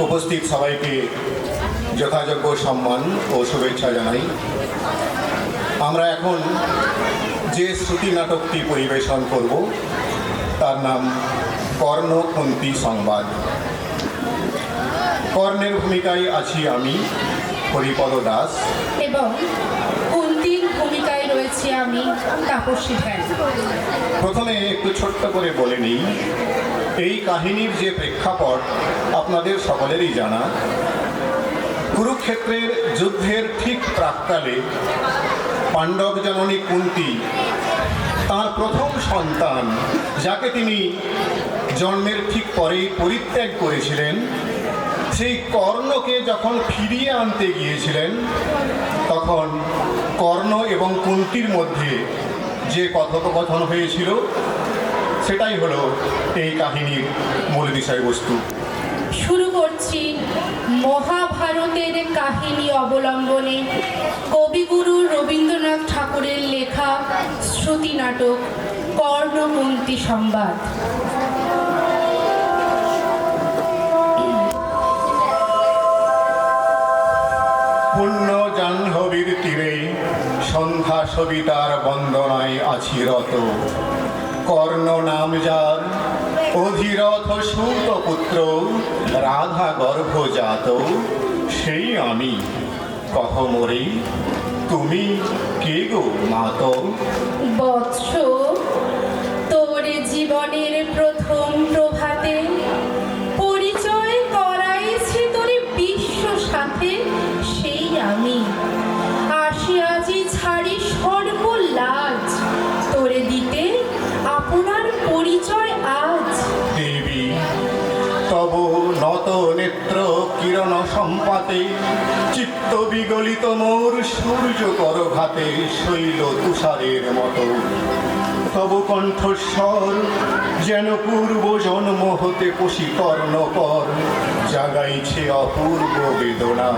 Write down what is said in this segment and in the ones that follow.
উপস্থিত সবাইকে যথাযোগ্য সম্মান ও শুভেচ্ছা জানাই। আমরা এখন যে শ্রুতি নাটকটি পরিবেশন করব তার নাম কর্ণ কুন্তী সংবাদ। কর্ণের ভূমিকায় আছি আমি হরিপদ দাস এবং কুন্তীর ভূমিকায় রয়েছি আমি তাপসী ধ্যান। প্রথমে একটু ছোট্ট করে বলে নিই, এই কাহিনীর যে প্রেক্ষাপট আপনাদের সকলেরই জানা। কুরুক্ষেত্রের যুদ্ধের ঠিক প্রাক্কালে পাণ্ডব জননী কুন্তী তাঁর প্রথম সন্তান, যাকে তিনি জন্মের ঠিক পরেই পরিত্যাগ করেছিলেন, সেই কর্ণকে যখন ফিরিয়ে আনতে গিয়েছিলেন, তখন কর্ণ এবং কুন্তীর মধ্যে যে কথোপকথন হয়েছিল সেটাই হলো এই কাহিনীর মূল বিষয়বস্তু। শুরু করছি মহাভারতের কাহিনী অবলম্বনে কবিগুরু রবীন্দ্রনাথ ঠাকুরের লেখা শ্রুতি নাটক কর্ণ কুন্তী সংবাদ। পুণ্য জাহ্নবীর তীরে সন্ধ্যা সবিতার বন্দনায় আছি রত। কর্ণ নাম যার, অধিরথ সূত পুত্র, রাধা গর্ভজাত, সেই আমি। কহ মোরে তুমি কে গো মাত? বৎস, তোর জীবনের প্রথম প্রভাতে পরিচয় করাইছি তোরে বিশ্ব সাথে, সেই আমি। আসিয়াছি ছাড়ি সর্ব লাজ, তোরে দিতে আপনার পরিচয় আজ। দেবী তব নত নেত্র কিরণ সম্পাতে, চিত্ত বিগলিত মোর সূর্য করঘাতে, শৈল তুষারের মতো। তব কণ্ঠস্বর যেন পূর্ব জন্ম হতে পশি কর্ণকর, জাগাইছে অপূর্ব বেদনা।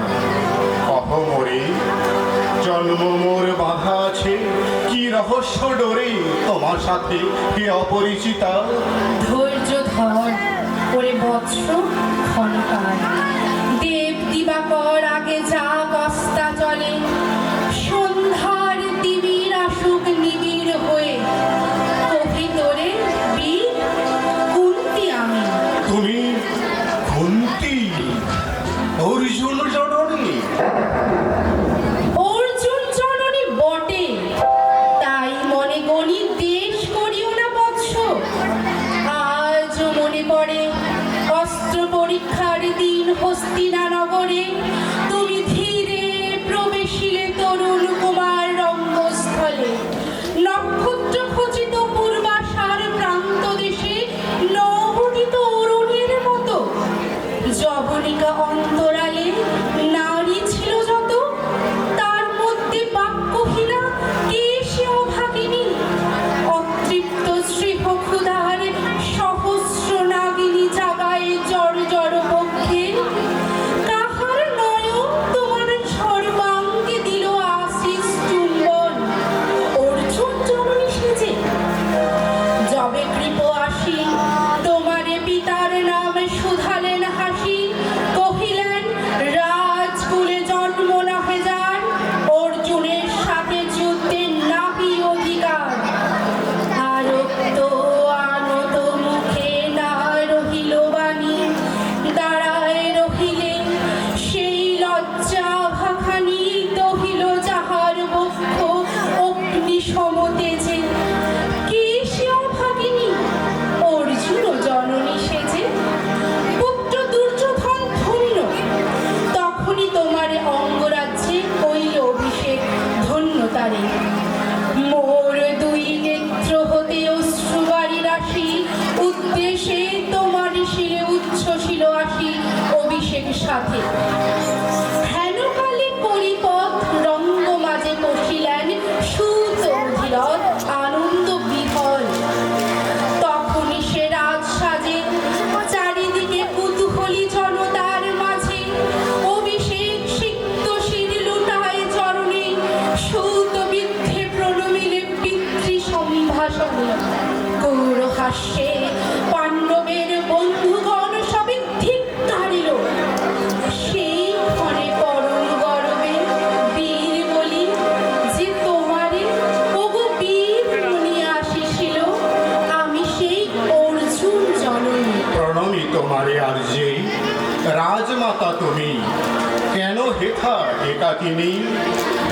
কহ মোরে জন্ম মোর বাঁধা আছে, কি রহস্য ডোরে তোমার সাথে হে অপরিচিতা? ধৈর্য ধর ওরে বৎস ক্ষণকাল, দেব দিবাকর আগে যা কস্তা চলে, সন্ধ্যার দিবির আসুক নিবিড় হয়ে, কবি তোরে বীর কুন্তী আমি। তুমি কুন্তী, অর্জুন জননী? অর্জুন জননী বটে, তাই মনে গণি দেশ করিও না বৎস। আজও মনে পড়ে অস্ত্র পরীক্ষার দিন হস্তিনা নগরে, তুমি ধীরে প্রবেশিলে তরুণ কুমার রঙ্গস্থলে। নক্ষত্র খচিত পূর্বাশার প্রান্ত দেশে নবনীত অরুণের মতো, যবনিকা অন্তরালে নারী ছিল যত, তার মধ্যে বাক্যহীনা কে সে অভাগিনী। অতৃপ্ত শ্রীহ ক্ষুধার সহস্র নাগিনী জাগায় জড় জড় পক্ষে, কাহার নয়ন তোমার সর্বাঙ্গে দিল আশিস চুম্বন। অর্জুন জননী সেজে যবে কৃপ আসি, তোমারে পিতার নাম শুধালেন হাসি, কহিলেন রাজকুলে জন্ম নহে যার, অর্জুনের সাথে যুদ্ধে নাহি অধিকার। আরক্ত আনত মুখে না রহিল বাণী, দাঁড়ায় রহিলে সেই লজ্জা ভাখানি, দহিল যাহার বক্ষ অগ্নি সমতেজে। কে সে অভাগিনী? অর্জুন জননী সেজে। পুত্র দুর্যোধন ধন্য, তখনই তোমার অঙ্গরাজ্যে হইল অভিষেক ধন্য তারে। মোর দুই নেত্র হতে অশ্রুবারি রাশি, উদ্দেশ্যে তোমার শিরে উচ্ছ্বসিল আসি অভিষেক সাথে। হেনকালে পরিপথ রঙ্গ মাঝে বসিলেন সুত অধিরথ আনন্দ বিহল। তখনই সে রাজ সাজে, চারিদিকে কুতূহলী জনতার মাঝে, অভিষেক সিক্ত শির লুটায় চরণে, সুত বিদ্ধে প্রণমিলে পিতৃ সম্ভাষণে। গৌর হাস্যে পাণ্ডবের বন্ধুগণ সবে ধিক্কারিল, যে রাজমাতা তুমি, কেন হেথা একাকিনী?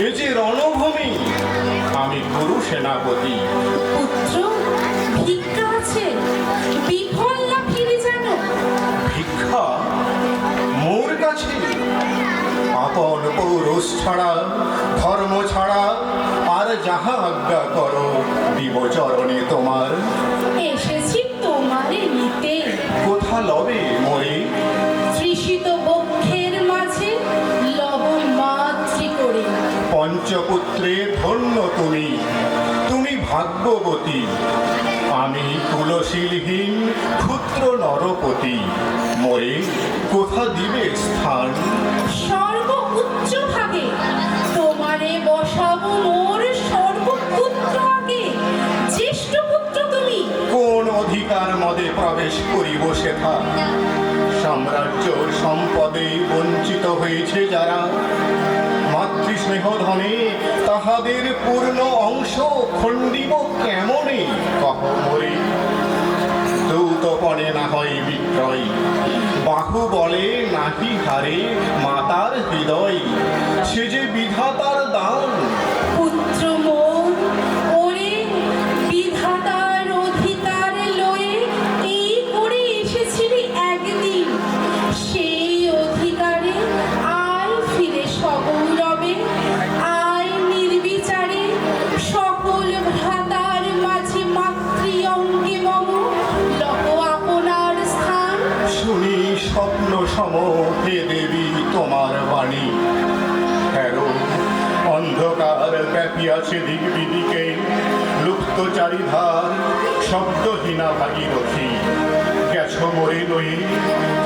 এ যে রণভূমি, আমি গুরু সেনাপতি। পুত্র, ভিক্ষা আছে, বিফল না ফিরে যেন। ভিক্ষা মোর কাছে? আপন পৌরুষ ছাড়া, ধর্ম ছাড়া আর যাহা আজ্ঞা করো দিব চরণে তোমার। এসেছি তোমারে নিতে। কোথা লবে মোরে? তৃষিত বক্ষের মাঝে লবণ মাতৃ করে। পঞ্চপুত্রে ধন্য তুমি, তুমি ভাগ্যবতী। আমি কুলশীলহীন ক্ষুদ্র নরপতি, মোরে কোথা দিবে স্থান? সর্ব উচ্চ ভাগে তোমারে বসাবো মোর সর্বপুত্র আগে। জ্যেষ্ঠ পুত্র তুমি। কোন অধিকার মদে প্রবেশ করিব সেথা? সাম্রাজ্য সম্পদে বঞ্চিত হয়েছে যারা, মাতৃস্নেহ ধনে তাহাদের পূর্ণ অংশ খণ্ডিব কেমনে কহ মোরে? দৌতপণে না হয় বিক্রয়, বাহু বলে নাহি হারে মাতার হৃদয়, সে যে বিধাতার দান। পুত্র মোর, ওরে বিধাতার অধিকার লয়ে এই করে এসেছিলি একদিন। সেই অধিকারে আয় ফিরে সগৌরবে, আয় নির্বিচারে সকল ভ্রাতার মাঝে মাতৃ অঙ্গে মম লহ আপনার স্থান। শুনি স্বপ্ন সম হে দেবী তোমার বাণী। হ্যারো অন্ধকার ব্যাপিয়াছে দিক বিদিকে, লুপ্ত চারিধার শব্দহীনা ভাগীরথী। গেছ মরে লয়ে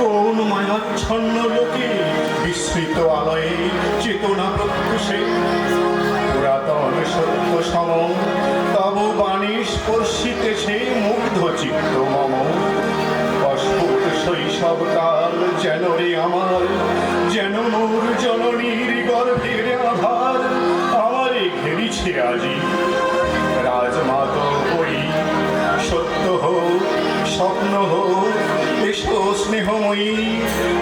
কোন মায়াচ্ছন্ন লোকে, বিস্মৃত আলয়ে চেতনা প্রত্যুষে। পুরাতন সত্য সম তব বাণী স্পর্শিতেছে মুগ্ধ চিত্ত মম। অস্ফুট শৈশবকাল যেন রে আমার, যেন মোর জননীর গর্ভের আধার আমারে ঘেরিছে আজি। রাজমাত হই, সত্য হোক স্বপ্ন হোক, এসো স্নেহময়ী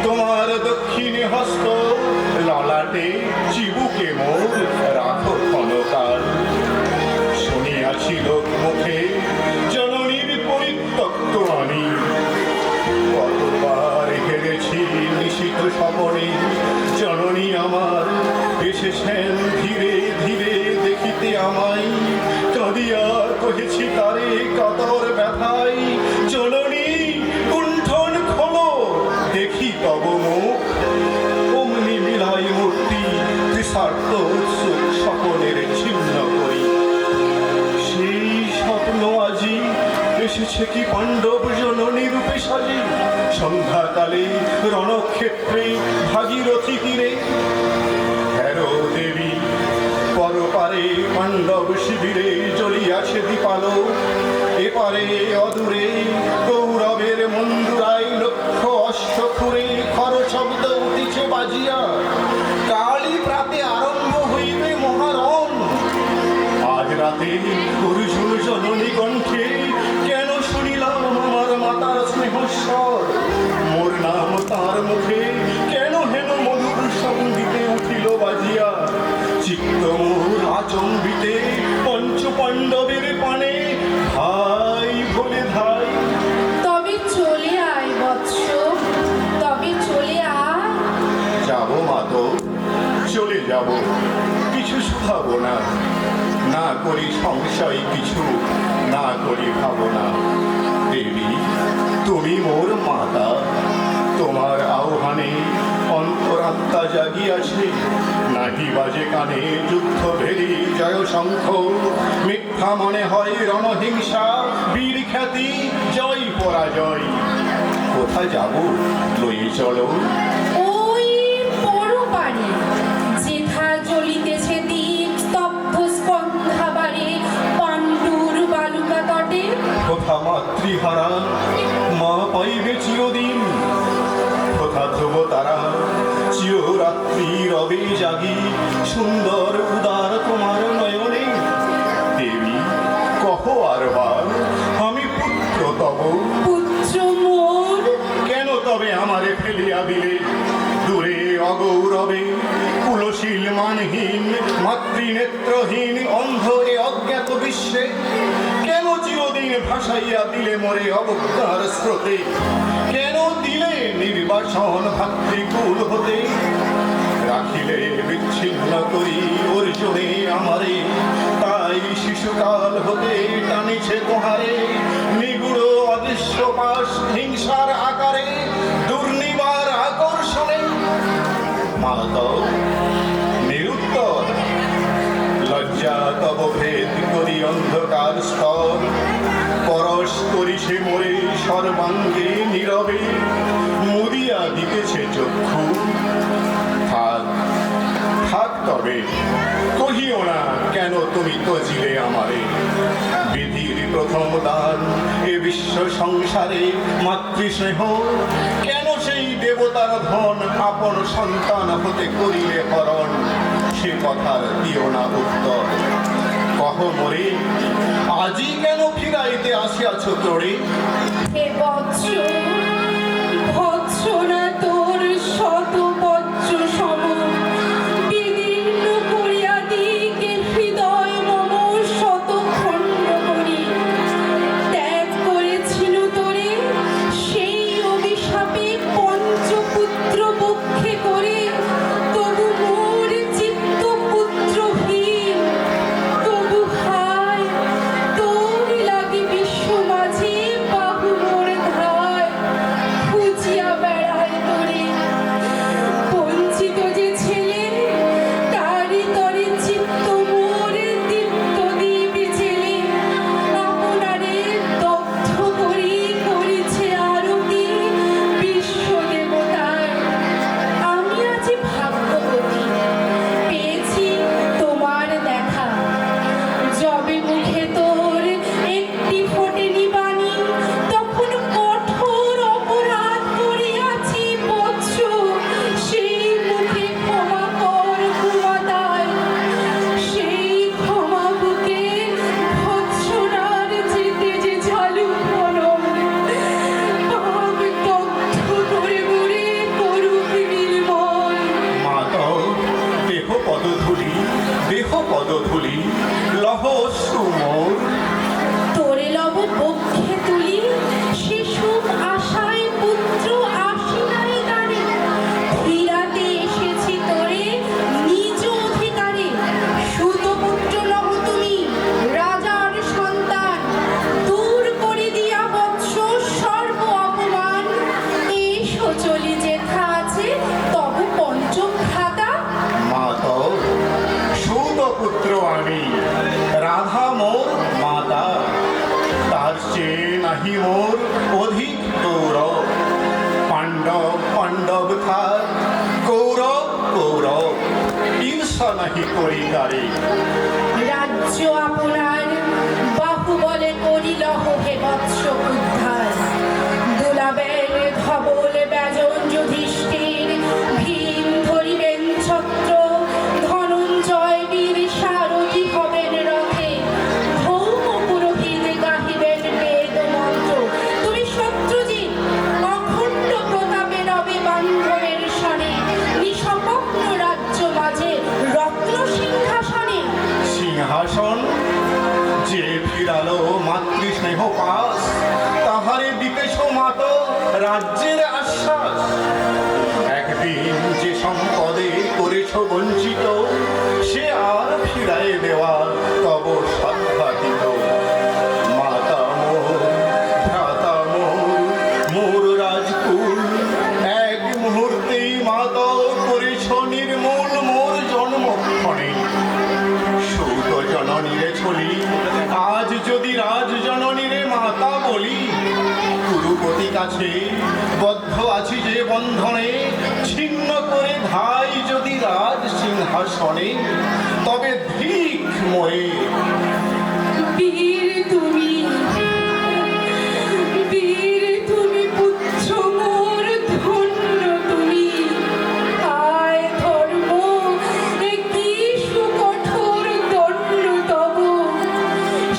তোমার দক্ষিণে হস্ত, ললাটে চিবুকে মোর রাখো ক্ষণকাল। শুনিয়াছি লোক মুখে জননীর পরিত্যক্ত আমি, কতবার হেরেছি নিশিত স্বপনে। জননী আমার এসেছেন ধীরে ধীরে দেখিতে আমায়, কাঁদিয়া কহেছি তারে কাতর ব্যথায়। জননী কুণ্ঠন খোলো, দেখি তব মুখ, অমনি মিলাই মূর্তি তৃষার্ত সুখ স্বপনের ছিন্ন করি। সেই স্বপ্ন আজি এসেছে কি পাণ্ডব জননী রূপে সাজি, সন্ধ্যাকালে রণক্ষেত্রে ভাগীরথী তীরে। হ্যারো দেবী পরপারে পাণ্ডব শিবিরে জ্বলিয়াছে দীপালো, এপারে অদূরে গৌরবের মন্দুরায় লক্ষ অষ্টখুরে খর শব্দ উঠিছে বাজিয়া। কালী প্রাতে আরম্ভ হইবে মহারণ। আজ রাতে অর্জুন জননী কণ্ঠে কেন শুনিলাম আমার মাতার স্নেহস্বর? মোর নাম তার মুখে কেন হেন মধুর সঙ্গীতে উঠিল বাজিয়া? চিত্ত মোর আচম্বিতে পঞ্চ পাণ্ডবের পানে ভাই বলে ধাই। তবে চলে আয় বৎস, তবে চলে আয়। যাব মাতো, চলে যাব, কিছু শুধাবো না। না করি সংশয় কিছু, না করি ভাবনা। দেবী তুমি মোর মাতা, তোমার আহ্বানে অন্তরাত্মা জাগিয়াছে। নাহি বাজে কানে যুদ্ধ ভেরি জয় শঙ্খ, মিথ্যা মনে হয় রণহিংসা বীর খ্যাতি জয় পরাজয়। কোথায় যাব লয়ে চলো? ওই পরপারে যেথা জ্বলিতেছে দীপ স্তব্ধ স্কন্ধাবারে পাণ্ডুর বালুকা তটে। কোথা মাতৃহারা মা পাইবে চিরদিন, কোথা ধ্রুব তারা চিররাত্রি রবে জাগি সুন্দর উদার তোমার নয়নে। দেবী কহ আরবার আমি পুত্র তব, পুত্র মোর, কেন তবে আমার আমারে ফেলিয়া দিলে দূরে অগৌরবে, কুলশীল মানহীন মাতৃনেত্রহীন অন্ধ এ অজ্ঞাত বিশ্বে কেন চিরদিন ভাসাইয়া দিলে মোরে অবজ্ঞার স্রোতে? কেন দিলে নির্বাসন ভাতৃকুল হতে? রাখিলে বিচ্ছিন্ন করি অর্জুনে আমারে, তাই শিশুকাল হতে টানিছে তোহারে নিগুড় অদৃশ্য পাশ হিংসার আকারে দুর্নিবার আকর্ষণে। মাতঃ নিরুত্তর, লজ্জা তব ভেদ করি অন্ধকার স্তর, পরশ করিছে মোরে সর্বাঙ্গে নীরবে, মুদিয়া দিতেছে চক্ষু। থাক থাক তবে কহিও না কেন তুমি তজিলে আমারে। বিধির প্রথম দান এ বিশ্ব সংসারে মাতৃস্নেহ, কেন সেই দেবতার ধন আপন সন্তান হতে করিলে হরণ? সে কথার দিও না উত্তর, কহ মোরে আজি কেন ফিরাইতে আসিয়াছ তোরে? হে বৎস, ভৎসনা তোর শত বজ্র সম, বিদীর্ণ করিয়া দিকে হৃদয় মম শত খণ্ড করি। ত্যাগ করেছিল তোরে সেই অভিশাপে পঞ্চপুত্র বক্ষে করে, তবু মোর চিত্ত পুত্রহীন। তবু হায় তোর লাগি বিশ্ব মাঝে বাহু মোর ধায়, খুঁজিয়া বেড়ায় তোরে। বঞ্চিত যে ছেলে তারি তরে চিত্ত মোর দীপ্ত দিবি ছেলে, আপনারে দগ্ধ করি করিছে আরতি বিশ্ব দেবতার। আমি আজ ভাগ্যবতী, পেয়েছি তোমার দেখা। যবে মুখে তোর একটি ফোটেনি বাণী, তখন কঠোর অপরাধ করিয়াছি বৎস। সেই মুখে ক্ষমা কর কুমাতায়, সেই ক্ষমা বুকে ভৎসনার যেতে যে ঝালু ফলন, পাপ দগ্ধ করে মোরে করুক নির্মল। মাতঃ দেহ পদধূলি, দেহ পদধূলি লহ সুমোর। তোরে লব বক্ষে তুলি, শিশুর আশায় পুত্র আসি নাই গানে। ফিরাতে এসেছি তোরে নিজ অধিকারে, সুতপুত্র লহ তুমি রাজার সন্তান। দূর করে দিয়া বৎস সর্ব অপমান, এসো চলি যেথা আছে তব পঞ্চম খাতা। মাতঃ সুতপুত্র আমি, রাধা মোর মাতা, তার চেয়ে নাহি মোর অধিক গৌরব। পাণ্ডব পাণ্ডব থাক, কৌরব কৌরব, ঈর্ষা নাহি করি কারে। রাজ্য আপনার বাহুবলে করিলহ হে বৎস উদ্ধার। দুলাবেন ধবল ব্যজন যুধিষ্ঠির, ভীম ধরিবেন ছত্র, ধনঞ্জয় বীর সারথি হবেন রথে, ধৌম পুরোহিত গাহিবেন বেদ মন্ত্র। তুমি শত্রুজিৎ অখণ্ড প্রতাপে রবে বান্ধবের সনে, নিঃস্বপ্ন রাজ্য মাঝে রত্ন সিংহাসনে। সিংহাসন যে ফিরালো মাতৃস্নেহ পাশ, তাহারে দিতেছ মাত রাজ্যের আশ্বাস। একদিন যে সম্পদে করেছ বঞ্চিত, সে আর ফিরায় দেওয়া তব সাধ্যাতীত। মাতা মোর, ভ্রাতা মোর, মোর রাজকুল, এক মুহূর্তেই মাত করেছ নির্মূল মোর জন্মক্ষণে। সুত জননীরে ছলি, আজ যদি রাজ জননীরে মাতা বলি, কুরুপতি কাছে বদ্ধ আছি যে বন্ধনে, ছিন্ন করে ধাই যদি রাজ সিংহাসনে, তবে ধিক মোরে। বীর তুমি, বীর তুমি পুত্র মোর, ধন্য তুমি। আয় ধর্ম এ কি সুকঠোর দণ্ড তব,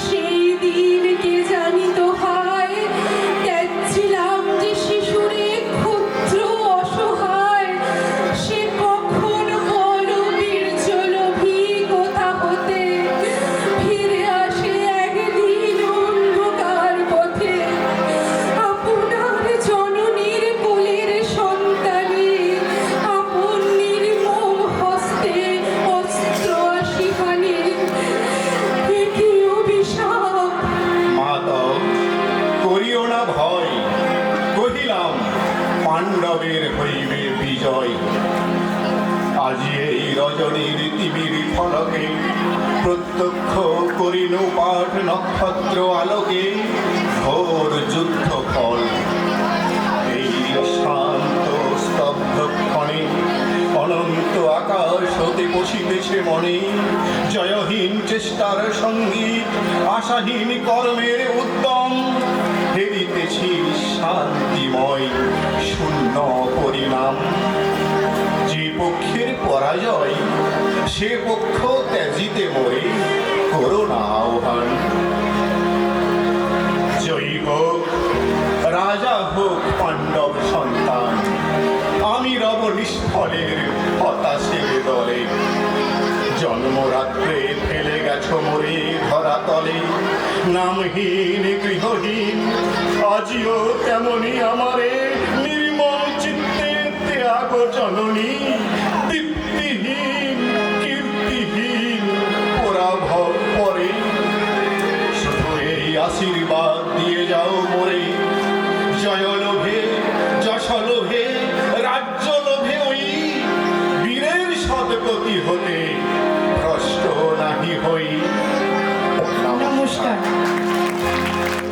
সেই দিন কে জানিত হায়। ত্যাজ্যিলাম যে শিশুরে ক্ষুদ্র বিজয়। আজি এই রজনীর তিমির ফলকে প্রত্যক্ষ করিল পাঠ নক্ষত্র আলোকে ঘোর যুদ্ধ ফল। এই শান্ত স্তব্ধ ক্ষণে অনন্ত আকাশ হতে বসিতেছে মনে জয়হীন চেষ্টার সঙ্গীত, আশাহীন কর্মের উদ্যম। হেরিতেছি শান্তিময় শূন্য পরিণাম। যে পক্ষের পরাজয় সে পক্ষ ত্যাজিতে মোরে করোনা আহ্বান। জয়ী হোক রাজা হোক পাণ্ডব সন্তান, আমি রব নিষ্ফলের হতাশের দলে। জন্মরাত্রে ফেলে গেছ মোরে ধরাতলে, নামহীন গৃহহীন আজিও তেমনি আমারে নির্মল চিত্তে ত্যাগ জননী। দীপ্তিহীন কীর্তিহীন পরাভব পরে, শুধু এই আশীর্বাদ দিয়ে যাও মোরে জয় লোভে যশ লোভে রাজ্য লোভে ওই বীরের সদ্গতি হতে